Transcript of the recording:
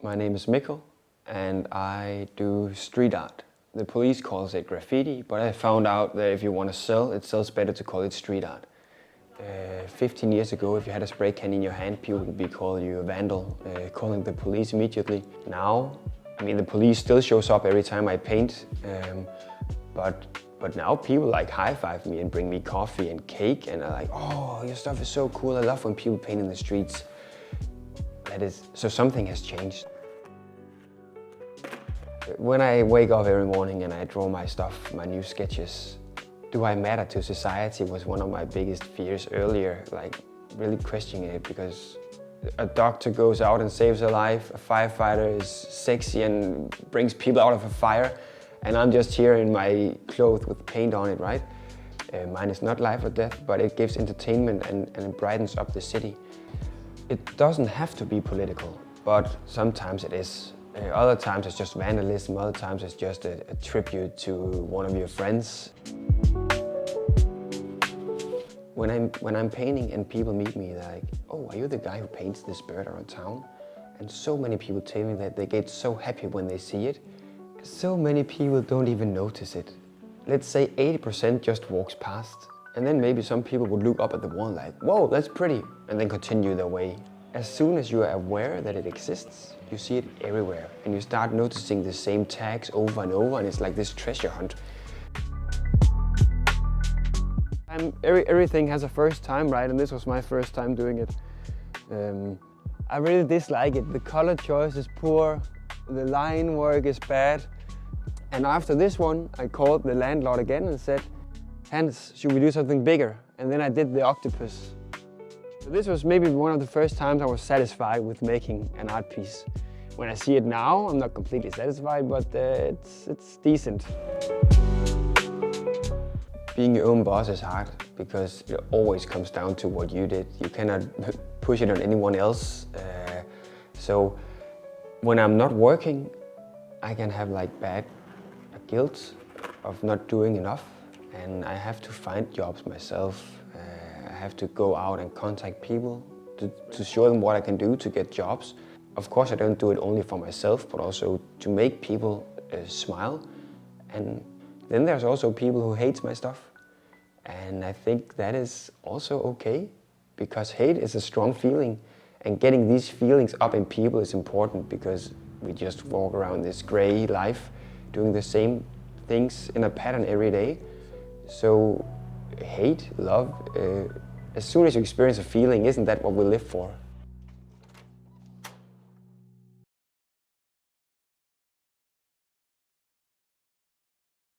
My name is Mikkel and I do street art. The police calls it graffiti, but I found out that if you want to sell, it sells better to call it street art. 15 years ago, if you had a spray can in your hand, people would be calling you a vandal, calling the police immediately. Now, I mean, the police still shows up every time I paint, but now people like high-five me and bring me coffee and cake, and are like, oh, your stuff is so cool. I love when people paint in the streets. So something has changed. When I wake up every morning and I draw my stuff, my new sketches, do I matter to society was one of my biggest fears earlier, like really questioning it, because a doctor goes out and saves a life, a firefighter is sexy and brings people out of a fire, and I'm just here in my clothes with paint on it, right? Mine is not life or death, but it gives entertainment and it brightens up the city. It doesn't have to be political, but sometimes it is. Other times it's just vandalism, other times it's just a tribute to one of your friends. When I'm painting and people meet me, they're like, oh, are you the guy who paints this bird around town? And so many people tell me that they get so happy when they see it. So many people don't even notice it. Let's say 80% just walks past, and then maybe some people would look up at the wall like, whoa, that's pretty, and then continue their way. As soon as you are aware that it exists, you see it everywhere, and you start noticing the same tags over and over, and it's like this treasure hunt. Everything has a first time, right? And this was my first time doing it. I really dislike it. The color choice is poor, the line work is bad. And after this one, I called the landlord again and said, Hans, should we do something bigger? And then I did the octopus. So this was maybe one of the first times I was satisfied with making an art piece. When I see it now, I'm not completely satisfied, but it's decent. Being your own boss is hard because it always comes down to what you did. You cannot push it on anyone else. So when I'm not working, I can have like bad guilt of not doing enough, and I have to find jobs myself. I have to go out and contact people to show them what I can do to get jobs. Of course, I don't do it only for myself, but also to make people smile. And then there's also people who hate my stuff. And I think that is also okay, because hate is a strong feeling. And getting these feelings up in people is important, because we just walk around this gray life doing the same things in a pattern every day. So hate, love, as soon as you experience a feeling, isn't that what we live for?